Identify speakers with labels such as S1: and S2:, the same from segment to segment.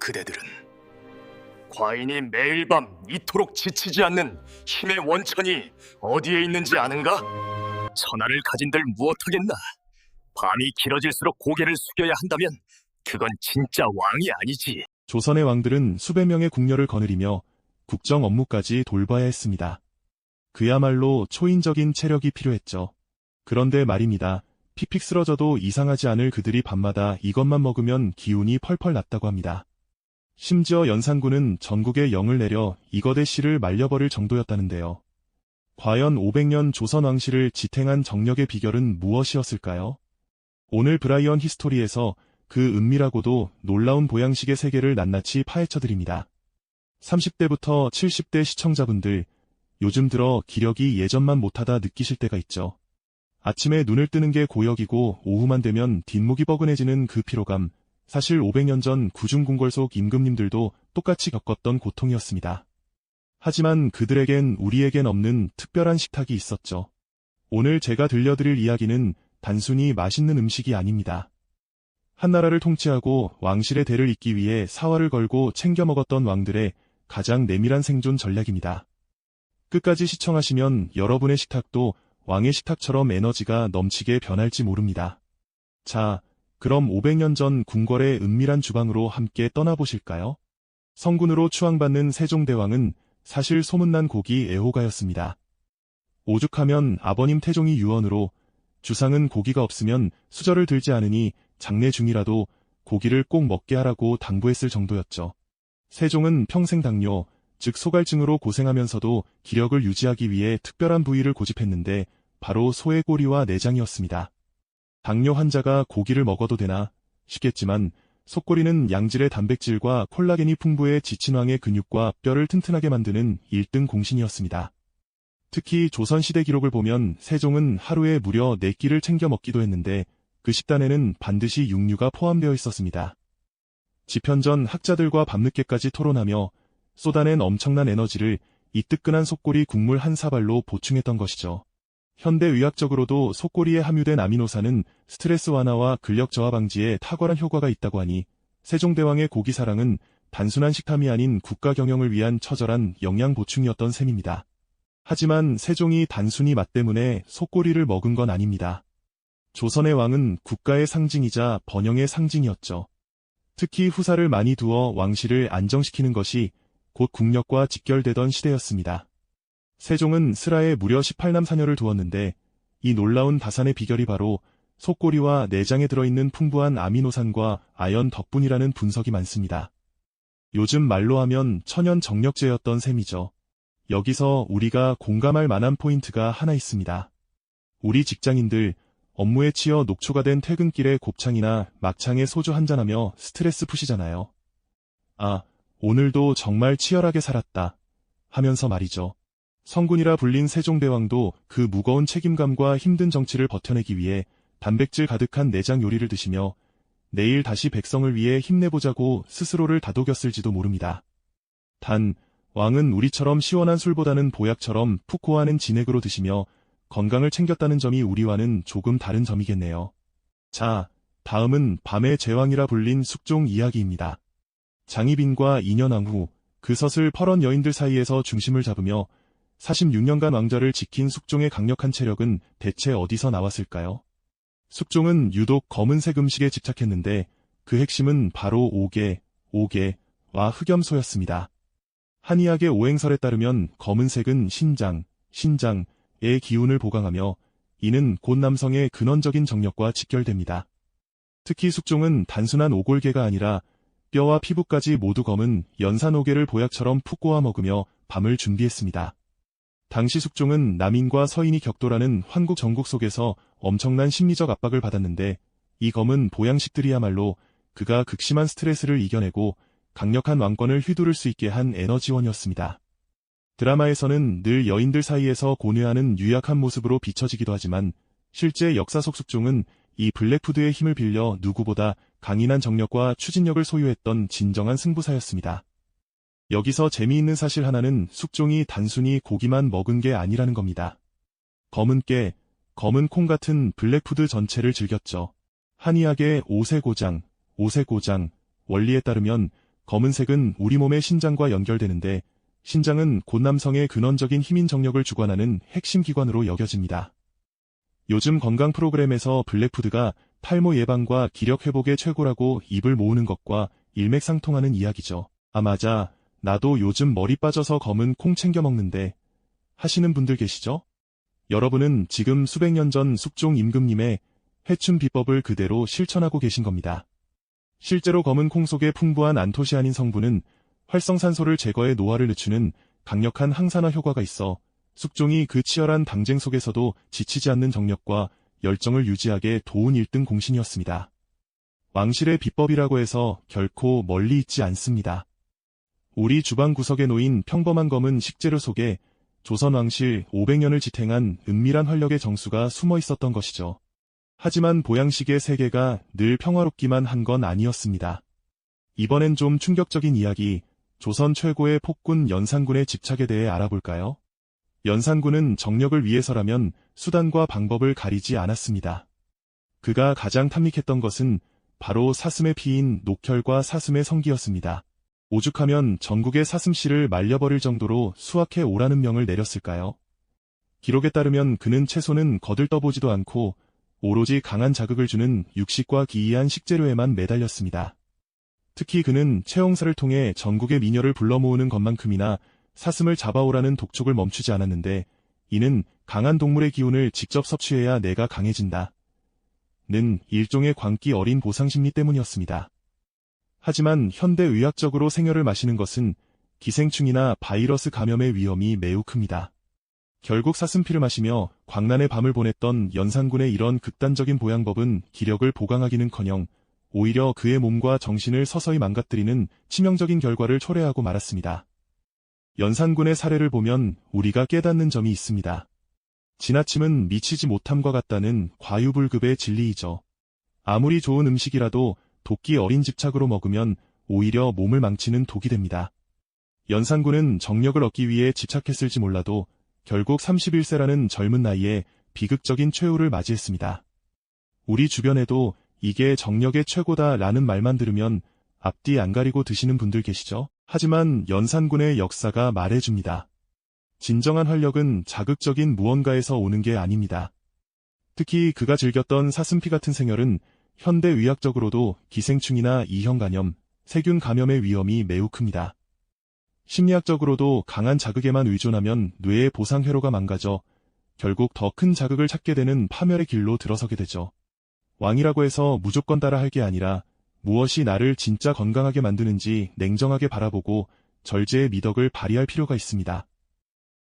S1: 그대들은 과인이 매일 밤 이토록 지치지 않는 힘의 원천이 어디에 있는지 아는가? 천하를 가진들 무엇하겠나? 밤이 길어질수록 고개를 숙여야 한다면 그건 진짜 왕이 아니지.
S2: 조선의 왕들은 수백 명의 궁녀를 거느리며 국정 업무까지 돌봐야 했습니다. 그야말로 초인적인 체력이 필요했죠. 그런데 말입니다. 픽픽 쓰러져도 이상하지 않을 그들이 밤마다 이것만 먹으면 기운이 펄펄 났다고 합니다. 심지어 연산군은 전국에 영을 내려 이거대 씨를 말려버릴 정도였다는데요. 과연 500년 조선 왕실을 지탱한 정력의 비결은 무엇이었을까요? 오늘 브라이언 히스토리에서 그 은밀하고도 놀라운 보양식의 세계를 낱낱이 파헤쳐드립니다. 30대부터 70대 시청자분들, 요즘 들어 기력이 예전만 못하다 느끼실 때가 있죠. 아침에 눈을 뜨는 게 고역이고 오후만 되면 뒷목이 뻐근해지는 그 피로감, 사실 500년 전 구중궁궐 속 임금님들도 똑같이 겪었던 고통이었습니다. 하지만 그들에겐 우리에겐 없는 특별한 식탁이 있었죠. 오늘 제가 들려드릴 이야기는 단순히 맛있는 음식이 아닙니다. 한나라를 통치하고 왕실의 대를 잇기 위해 사활을 걸고 챙겨 먹었던 왕들의 가장 내밀한 생존 전략입니다. 끝까지 시청하시면 여러분의 식탁도 왕의 식탁처럼 에너지가 넘치게 변할지 모릅니다. 자, 그럼 500년 전 궁궐의 은밀한 주방으로 함께 떠나보실까요? 성군으로 추앙받는 세종대왕은 사실 소문난 고기 애호가였습니다. 오죽하면 아버님 태종이 유언으로 주상은 고기가 없으면 수저를 들지 않으니 장례 중이라도 고기를 꼭 먹게 하라고 당부했을 정도였죠. 세종은 평생 당뇨, 즉 소갈증으로 고생하면서도 기력을 유지하기 위해 특별한 부위를 고집했는데 바로 소의 꼬리와 내장이었습니다. 당뇨 환자가 고기를 먹어도 되나 싶겠지만 속꼬리는 양질의 단백질과 콜라겐이 풍부해 지친왕의 근육과 뼈를 튼튼하게 만드는 1등 공신이었습니다. 특히 조선시대 기록을 보면 세종은 하루에 무려 4끼를 챙겨 먹기도 했는데 그 식단에는 반드시 육류가 포함되어 있었습니다. 집현 전 학자들과 밤늦게까지 토론하며 쏟아낸 엄청난 에너지를 이 뜨끈한 속꼬리 국물 한 사발로 보충했던 것이죠. 현대의학적으로도 속꼬리에 함유된 아미노산은 스트레스 완화와 근력 저하 방지에 탁월한 효과가 있다고 하니 세종대왕의 고기 사랑은 단순한 식탐이 아닌 국가 경영을 위한 처절한 영양 보충이었던 셈입니다. 하지만 세종이 단순히 맛 때문에 속꼬리를 먹은 건 아닙니다. 조선의 왕은 국가의 상징이자 번영의 상징이었죠. 특히 후사를 많이 두어 왕실을 안정시키는 것이 곧 국력과 직결되던 시대였습니다. 세종은 슬하에 무려 18남 4녀를 두었는데 이 놀라운 다산의 비결이 바로 속꼬리와 내장에 들어있는 풍부한 아미노산과 아연 덕분이라는 분석이 많습니다. 요즘 말로 하면 천연정력제였던 셈이죠. 여기서 우리가 공감할 만한 포인트가 하나 있습니다. 우리 직장인들, 업무에 치여 녹초가 된 퇴근길에 곱창이나 막창에 소주 한잔하며 스트레스 푸시잖아요. 아, 오늘도 정말 치열하게 살았다 하면서 말이죠. 성군이라 불린 세종대왕도 그 무거운 책임감과 힘든 정치를 버텨내기 위해 단백질 가득한 내장 요리를 드시며 내일 다시 백성을 위해 힘내보자고 스스로를 다독였을지도 모릅니다. 단, 왕은 우리처럼 시원한 술보다는 보약처럼 푹 고하는 진액으로 드시며 건강을 챙겼다는 점이 우리와는 조금 다른 점이겠네요. 자, 다음은 밤의 제왕이라 불린 숙종 이야기입니다. 장희빈과 인현왕 후 그 서슬 퍼런 여인들 사이에서 중심을 잡으며 46년간 왕좌를 지킨 숙종의 강력한 체력은 대체 어디서 나왔을까요? 숙종은 유독 검은색 음식에 집착했는데 그 핵심은 바로 오개와 흑염소였습니다. 한의학의 오행설에 따르면 검은색은 신장의 기운을 보강하며 이는 곧 남성의 근원적인 정력과 직결됩니다. 특히 숙종은 단순한 오골계가 아니라 뼈와 피부까지 모두 검은 연산오개를 보약처럼 푹 고아 먹으며 밤을 준비했습니다. 당시 숙종은 남인과 서인이 격돌하는 환국 전국 속에서 엄청난 심리적 압박을 받았는데 이 검은 보양식들이야말로 그가 극심한 스트레스를 이겨내고 강력한 왕권을 휘두를 수 있게 한 에너지원이었습니다. 드라마에서는 늘 여인들 사이에서 고뇌하는 유약한 모습으로 비춰지기도 하지만 실제 역사 속 숙종은 이 블랙푸드의 힘을 빌려 누구보다 강인한 정력과 추진력을 소유했던 진정한 승부사였습니다. 여기서 재미있는 사실 하나는 숙종이 단순히 고기만 먹은 게 아니라는 겁니다. 검은 깨, 검은 콩 같은 블랙푸드 전체를 즐겼죠. 한의학의 오세고장 원리에 따르면 검은색은 우리 몸의 신장과 연결되는데 신장은 곧 남성의 근원적인 힘인 정력을 주관하는 핵심 기관으로 여겨집니다. 요즘 건강 프로그램에서 블랙푸드가 탈모 예방과 기력 회복에 최고라고 입을 모으는 것과 일맥상통하는 이야기죠. 아 맞아, 나도 요즘 머리 빠져서 검은 콩 챙겨 먹는데 하시는 분들 계시죠? 여러분은 지금 수백 년 전 숙종 임금님의 해춤 비법을 그대로 실천하고 계신 겁니다. 실제로 검은 콩 속의 풍부한 안토시아닌 성분은 활성산소를 제거해 노화를 늦추는 강력한 항산화 효과가 있어 숙종이 그 치열한 당쟁 속에서도 지치지 않는 정력과 열정을 유지하게 도운 1등 공신이었습니다. 왕실의 비법이라고 해서 결코 멀리 있지 않습니다. 우리 주방 구석에 놓인 평범한 검은 식재료 속에 조선 왕실 500년을 지탱한 은밀한 활력의 정수가 숨어 있었던 것이죠. 하지만 보양식의 세계가 늘 평화롭기만 한 건 아니었습니다. 이번엔 좀 충격적인 이야기, 조선 최고의 폭군 연산군의 집착에 대해 알아볼까요? 연산군은 정력을 위해서라면 수단과 방법을 가리지 않았습니다. 그가 가장 탐닉했던 것은 바로 사슴의 피인 녹혈과 사슴의 성기였습니다. 오죽하면 전국의 사슴씨를 말려버릴 정도로 수확해 오라는 명을 내렸을까요? 기록에 따르면 그는 채소는 거들떠보지도 않고 오로지 강한 자극을 주는 육식과 기이한 식재료에만 매달렸습니다. 특히 그는 채홍사를 통해 전국의 미녀를 불러 모으는 것만큼이나 사슴을 잡아오라는 독촉을 멈추지 않았는데 이는 강한 동물의 기운을 직접 섭취해야 내가 강해진다. 는 일종의 광기 어린 보상심리 때문이었습니다. 하지만 현대 의학적으로 생혈을 마시는 것은 기생충이나 바이러스 감염의 위험이 매우 큽니다. 결국 사슴피를 마시며 광란의 밤을 보냈던 연산군의 이런 극단적인 보양법은 기력을 보강하기는커녕 오히려 그의 몸과 정신을 서서히 망가뜨리는 치명적인 결과를 초래하고 말았습니다. 연산군의 사례를 보면 우리가 깨닫는 점이 있습니다. 지나침은 미치지 못함과 같다는 과유불급의 진리이죠. 아무리 좋은 음식이라도 도끼 어린 집착으로 먹으면 오히려 몸을 망치는 독이 됩니다. 연산군은 정력을 얻기 위해 집착했을지 몰라도 결국 31세라는 젊은 나이에 비극적인 최후를 맞이했습니다. 우리 주변에도 이게 정력의 최고다라는 말만 들으면 앞뒤 안 가리고 드시는 분들 계시죠? 하지만 연산군의 역사가 말해줍니다. 진정한 활력은 자극적인 무언가에서 오는 게 아닙니다. 특히 그가 즐겼던 사슴피 같은 생혈은 현대의학적으로도 기생충이나 이형 감염, 세균 감염의 위험이 매우 큽니다. 심리학적으로도 강한 자극에만 의존하면 뇌의 보상 회로가 망가져 결국 더 큰 자극을 찾게 되는 파멸의 길로 들어서게 되죠. 왕이라고 해서 무조건 따라할 게 아니라 무엇이 나를 진짜 건강하게 만드는지 냉정하게 바라보고 절제의 미덕을 발휘할 필요가 있습니다.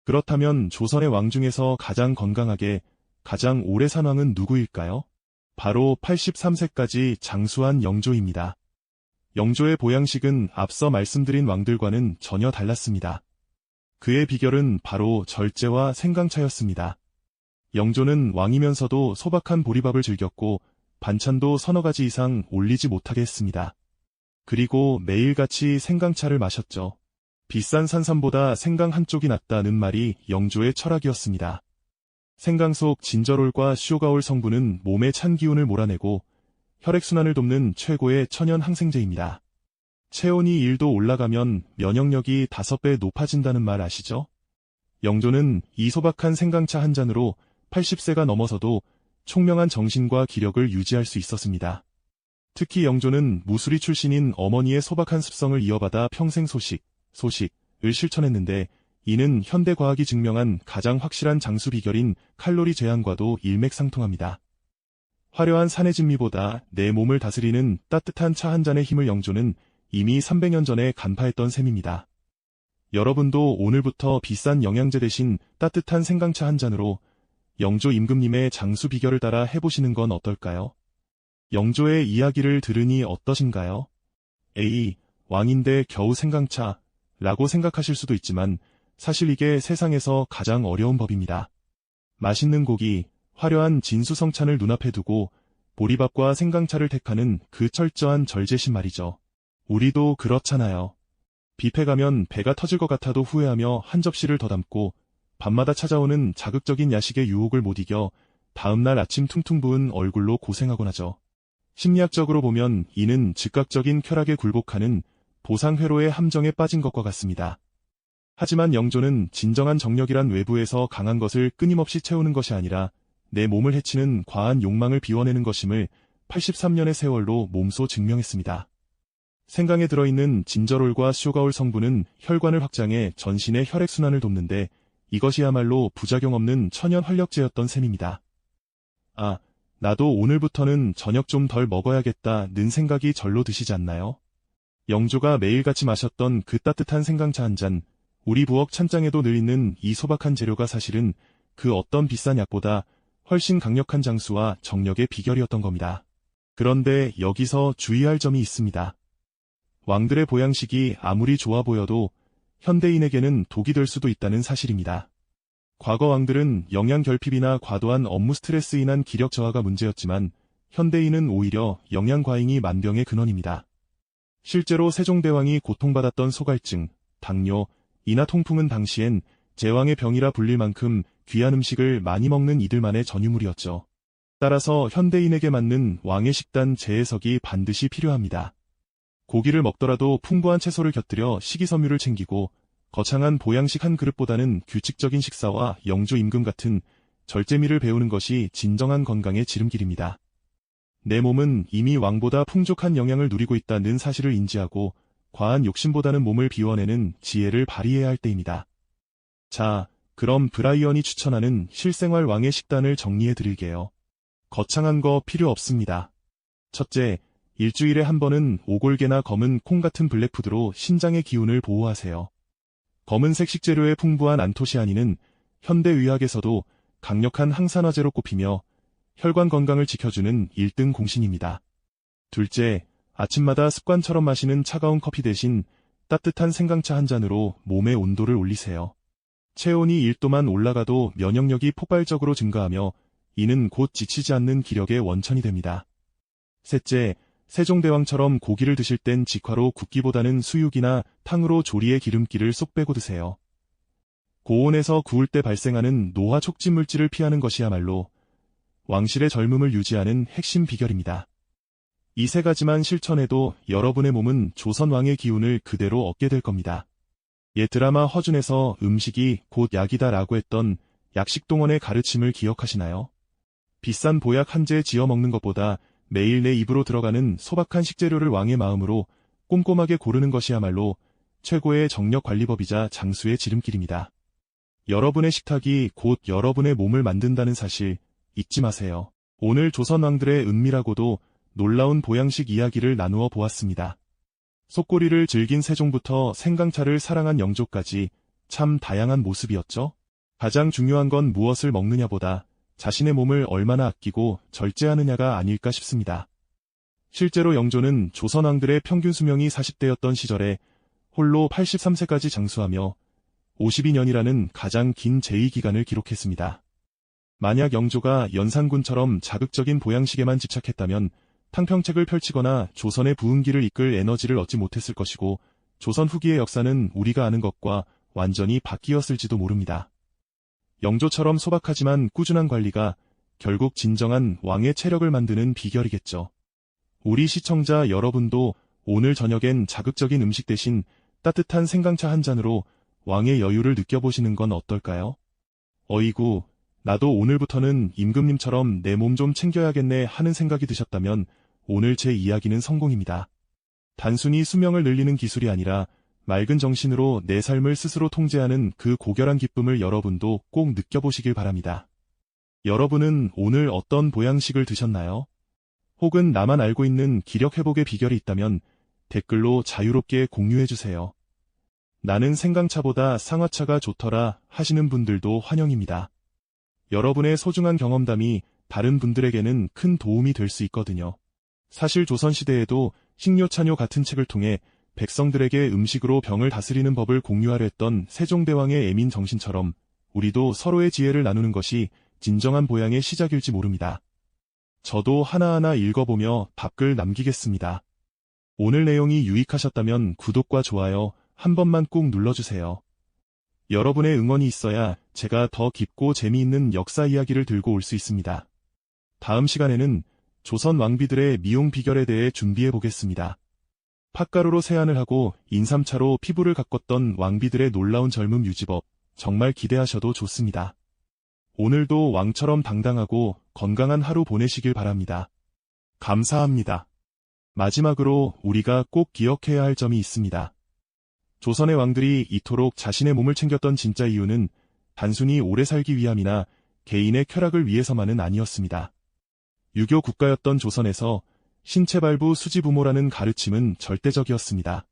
S2: 그렇다면 조선의 왕 중에서 가장 건강하게, 가장 오래 산 왕은 누구일까요? 바로 83세까지 장수한 영조입니다. 영조의 보양식은 앞서 말씀드린 왕들과는 전혀 달랐습니다. 그의 비결은 바로 절제와 생강차였습니다. 영조는 왕이면서도 소박한 보리밥을 즐겼고 반찬도 서너 가지 이상 올리지 못하게 했습니다. 그리고 매일같이 생강차를 마셨죠. 비싼 산삼보다 생강 한 쪽이 낫다는 말이 영조의 철학이었습니다. 생강 속 진저롤과 쇼가올 성분은 몸의 찬 기운을 몰아내고 혈액순환을 돕는 최고의 천연 항생제입니다. 체온이 1도 올라가면 면역력이 5배 높아진다는 말 아시죠? 영조는 이 소박한 생강차 한 잔으로 80세가 넘어서도 총명한 정신과 기력을 유지할 수 있었습니다. 특히 영조는 무술이 출신인 어머니의 소박한 습성을 이어받아 평생 소식을 실천했는데 이는 현대과학이 증명한 가장 확실한 장수 비결인 칼로리 제한과도 일맥상통합니다. 화려한 산의 진미보다 내 몸을 다스리는 따뜻한 차 한 잔의 힘을 영조는 이미 300년 전에 간파했던 셈입니다. 여러분도 오늘부터 비싼 영양제 대신 따뜻한 생강차 한 잔으로 영조 임금님의 장수 비결을 따라 해보시는 건 어떨까요? 영조의 이야기를 들으니 어떠신가요? 에이, 왕인데 겨우 생강차 라고 생각하실 수도 있지만 사실 이게 세상에서 가장 어려운 법입니다. 맛있는 고기, 화려한 진수성찬을 눈앞에 두고 보리밥과 생강차를 택하는 그 철저한 절제심 말이죠. 우리도 그렇잖아요. 뷔페 가면 배가 터질 것 같아도 후회하며 한 접시를 더 담고 밤마다 찾아오는 자극적인 야식의 유혹을 못 이겨 다음날 아침 퉁퉁 부은 얼굴로 고생하곤 하죠. 심리학적으로 보면 이는 즉각적인 쾌락에 굴복하는 보상회로의 함정에 빠진 것과 같습니다. 하지만 영조는 진정한 정력이란 외부에서 강한 것을 끊임없이 채우는 것이 아니라 내 몸을 해치는 과한 욕망을 비워내는 것임을 83년의 세월로 몸소 증명했습니다. 생강에 들어있는 진저롤과 슈가올 성분은 혈관을 확장해 전신의 혈액순환을 돕는데 이것이야말로 부작용 없는 천연 활력제였던 셈입니다. 아, 나도 오늘부터는 저녁 좀 덜 먹어야겠다는 생각이 절로 드시지 않나요? 영조가 매일같이 마셨던 그 따뜻한 생강차 한 잔, 우리 부엌 찬장에도 늘 있는 이 소박한 재료가 사실은 그 어떤 비싼 약보다 훨씬 강력한 장수와 정력의 비결이었던 겁니다. 그런데 여기서 주의할 점이 있습니다. 왕들의 보양식이 아무리 좋아 보여도 현대인에게는 독이 될 수도 있다는 사실입니다. 과거 왕들은 영양 결핍이나 과도한 업무 스트레스에 인한 기력 저하가 문제였지만 현대인은 오히려 영양 과잉이 만병의 근원입니다. 실제로 세종대왕이 고통받았던 소갈증, 당뇨, 이나 통풍은 당시엔 제왕의 병이라 불릴 만큼 귀한 음식을 많이 먹는 이들만의 전유물이었죠. 따라서 현대인에게 맞는 왕의 식단 재해석이 반드시 필요합니다. 고기를 먹더라도 풍부한 채소를 곁들여 식이섬유를 챙기고 거창한 보양식 한 그릇보다는 규칙적인 식사와 영조 임금 같은 절제미를 배우는 것이 진정한 건강의 지름길입니다. 내 몸은 이미 왕보다 풍족한 영양을 누리고 있다는 사실을 인지하고 과한 욕심보다는 몸을 비워내는 지혜를 발휘해야 할 때입니다. 자, 그럼 브라이언이 추천하는 실생활 왕의 식단을 정리해 드릴게요. 거창한 거 필요 없습니다. 첫째, 일주일에 한 번은 오골계나 검은 콩 같은 블랙푸드로 신장의 기운을 보호하세요. 검은색 식재료의 풍부한 안토시아닌은 현대의학에서도 강력한 항산화제로 꼽히며 혈관 건강을 지켜주는 1등 공신입니다. 둘째, 아침마다 습관처럼 마시는 차가운 커피 대신 따뜻한 생강차 한 잔으로 몸의 온도를 올리세요. 체온이 1도만 올라가도 면역력이 폭발적으로 증가하며 이는 곧 지치지 않는 기력의 원천이 됩니다. 셋째, 세종대왕처럼 고기를 드실 땐 직화로 굽기보다는 수육이나 탕으로 조리의 기름기를 쏙 빼고 드세요. 고온에서 구울 때 발생하는 노화 촉진 물질을 피하는 것이야말로 왕실의 젊음을 유지하는 핵심 비결입니다. 이 세 가지만 실천해도 여러분의 몸은 조선 왕의 기운을 그대로 얻게 될 겁니다. 옛 드라마 허준에서 음식이 곧 약이다라고 했던 약식동원의 가르침을 기억하시나요? 비싼 보약 한 재 지어 먹는 것보다 매일 내 입으로 들어가는 소박한 식재료를 왕의 마음으로 꼼꼼하게 고르는 것이야말로 최고의 정력 관리법이자 장수의 지름길입니다. 여러분의 식탁이 곧 여러분의 몸을 만든다는 사실 잊지 마세요. 오늘 조선 왕들의 은밀하고도 놀라운 보양식 이야기를 나누어 보았습니다. 속꼬리를 즐긴 세종부터 생강차를 사랑한 영조까지 참 다양한 모습이었죠. 가장 중요한 건 무엇을 먹느냐보다 자신의 몸을 얼마나 아끼고 절제하느냐가 아닐까 싶습니다. 실제로 영조는 조선 왕들의 평균 수명이 40대였던 시절에 홀로 83세까지 장수하며 52년이라는 가장 긴 재위 기간을 기록했습니다. 만약 영조가 연산군처럼 자극적인 보양식에만 집착했다면 탕평책을 펼치거나 조선의 부흥기를 이끌 에너지를 얻지 못했을 것이고 조선 후기의 역사는 우리가 아는 것과 완전히 바뀌었을지도 모릅니다. 영조처럼 소박하지만 꾸준한 관리가 결국 진정한 왕의 체력을 만드는 비결이겠죠. 우리 시청자 여러분도 오늘 저녁엔 자극적인 음식 대신 따뜻한 생강차 한 잔으로 왕의 여유를 느껴보시는 건 어떨까요? 어이구, 나도 오늘부터는 임금님처럼 내 몸 좀 챙겨야겠네 하는 생각이 드셨다면 오늘 제 이야기는 성공입니다. 단순히 수명을 늘리는 기술이 아니라 맑은 정신으로 내 삶을 스스로 통제하는 그 고결한 기쁨을 여러분도 꼭 느껴보시길 바랍니다. 여러분은 오늘 어떤 보양식을 드셨나요? 혹은 나만 알고 있는 기력 회복의 비결이 있다면 댓글로 자유롭게 공유해주세요. 나는 생강차보다 상화차가 좋더라 하시는 분들도 환영입니다. 여러분의 소중한 경험담이 다른 분들에게는 큰 도움이 될 수 있거든요. 사실 조선시대에도 식료차뇨 같은 책을 통해 백성들에게 음식으로 병을 다스리는 법을 공유하려 했던 세종대왕의 애민 정신처럼 우리도 서로의 지혜를 나누는 것이 진정한 보양의 시작일지 모릅니다. 저도 하나하나 읽어보며 답글 남기겠습니다. 오늘 내용이 유익하셨다면 구독과 좋아요 한 번만 꼭 눌러주세요. 여러분의 응원이 있어야 제가 더 깊고 재미있는 역사 이야기를 들고 올 수 있습니다. 다음 시간에는 조선 왕비들의 미용 비결에 대해 준비해 보겠습니다. 팥가루로 세안을 하고 인삼차로 피부를 가꿨던 왕비들의 놀라운 젊음 유지법, 정말 기대하셔도 좋습니다. 오늘도 왕처럼 당당하고 건강한 하루 보내시길 바랍니다. 감사합니다. 마지막으로 우리가 꼭 기억해야 할 점이 있습니다. 조선의 왕들이 이토록 자신의 몸을 챙겼던 진짜 이유는 단순히 오래 살기 위함이나 개인의 쾌락을 위해서만은 아니었습니다. 유교 국가였던 조선에서 신체발부 수지부모라는 가르침은 절대적이었습니다.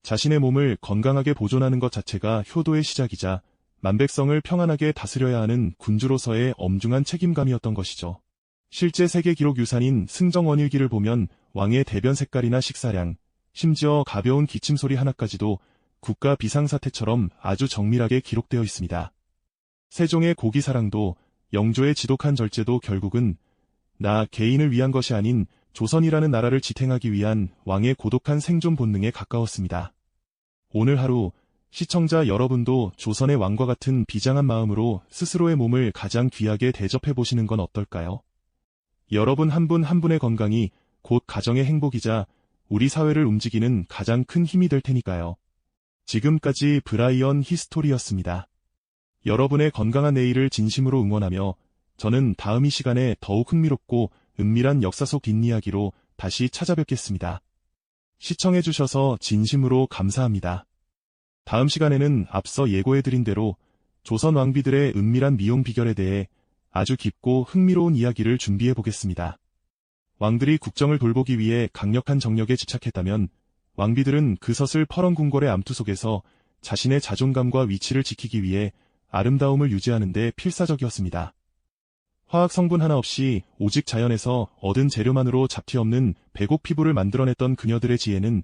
S2: 자신의 몸을 건강하게 보존하는 것 자체가 효도의 시작이자 만백성을 평안하게 다스려야 하는 군주로서의 엄중한 책임감이었던 것이죠. 실제 세계 기록 유산인 승정원일기를 보면 왕의 대변 색깔이나 식사량, 심지어 가벼운 기침소리 하나까지도 국가 비상사태처럼 아주 정밀하게 기록되어 있습니다. 세종의 고기사랑도, 영조의 지독한 절제도 결국은 나 개인을 위한 것이 아닌 조선이라는 나라를 지탱하기 위한 왕의 고독한 생존 본능에 가까웠습니다. 오늘 하루 시청자 여러분도 조선의 왕과 같은 비장한 마음으로 스스로의 몸을 가장 귀하게 대접해 보시는 건 어떨까요? 여러분 한 분 한 분의 건강이 곧 가정의 행복이자 우리 사회를 움직이는 가장 큰 힘이 될 테니까요. 지금까지 브라이언 히스토리였습니다. 여러분의 건강한 내일을 진심으로 응원하며 저는 다음 이 시간에 더욱 흥미롭고 은밀한 역사 속 뒷이야기로 다시 찾아뵙겠습니다. 시청해주셔서 진심으로 감사합니다. 다음 시간에는 앞서 예고해드린 대로 조선 왕비들의 은밀한 미용 비결에 대해 아주 깊고 흥미로운 이야기를 준비해보겠습니다. 왕들이 국정을 돌보기 위해 강력한 정력에 집착했다면 왕비들은 그 서슬 퍼런 궁궐의 암투 속에서 자신의 자존감과 위치를 지키기 위해 아름다움을 유지하는 데 필사적이었습니다. 화학 성분 하나 없이 오직 자연에서 얻은 재료만으로 잡티 없는 백옥 피부를 만들어냈던 그녀들의 지혜는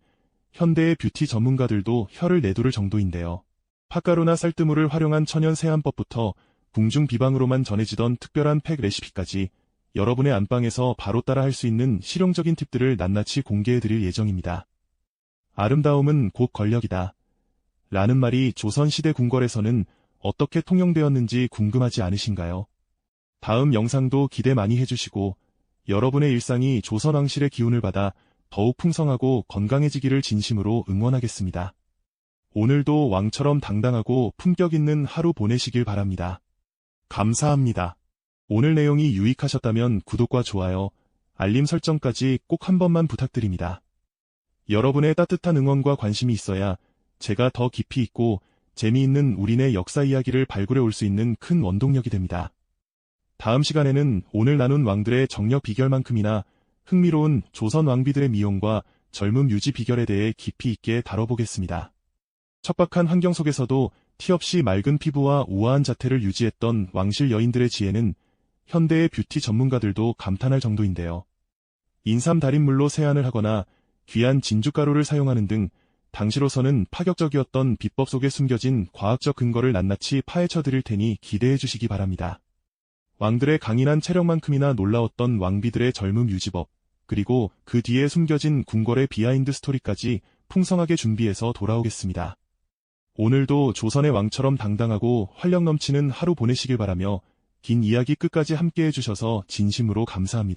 S2: 현대의 뷰티 전문가들도 혀를 내두를 정도인데요. 팥가루나 쌀뜨물을 활용한 천연 세안법부터 궁중 비방으로만 전해지던 특별한 팩 레시피까지 여러분의 안방에서 바로 따라 할 수 있는 실용적인 팁들을 낱낱이 공개해드릴 예정입니다. 아름다움은 곧 권력이다. 라는 말이 조선시대 궁궐에서는 어떻게 통용되었는지 궁금하지 않으신가요? 다음 영상도 기대 많이 해주시고 여러분의 일상이 조선왕실의 기운을 받아 더욱 풍성하고 건강해지기를 진심으로 응원하겠습니다. 오늘도 왕처럼 당당하고 품격 있는 하루 보내시길 바랍니다. 감사합니다. 오늘 내용이 유익하셨다면 구독과 좋아요, 알림 설정까지 꼭 한 번만 부탁드립니다. 여러분의 따뜻한 응원과 관심이 있어야 제가 더 깊이 있고 재미있는 우리네 역사 이야기를 발굴해 올 수 있는 큰 원동력이 됩니다. 다음 시간에는 오늘 나눈 왕들의 정력 비결만큼이나 흥미로운 조선 왕비들의 미용과 젊음 유지 비결에 대해 깊이 있게 다뤄보겠습니다. 척박한 환경 속에서도 티 없이 맑은 피부와 우아한 자태를 유지했던 왕실 여인들의 지혜는 현대의 뷰티 전문가들도 감탄할 정도인데요. 인삼 달인물로 세안을 하거나 귀한 진주가루를 사용하는 등 당시로서는 파격적이었던 비법 속에 숨겨진 과학적 근거를 낱낱이 파헤쳐 드릴 테니 기대해 주시기 바랍니다. 왕들의 강인한 체력만큼이나 놀라웠던 왕비들의 젊음 유지법, 그리고 그 뒤에 숨겨진 궁궐의 비하인드 스토리까지 풍성하게 준비해서 돌아오겠습니다. 오늘도 조선의 왕처럼 당당하고 활력 넘치는 하루 보내시길 바라며 긴 이야기 끝까지 함께해 주셔서 진심으로 감사합니다.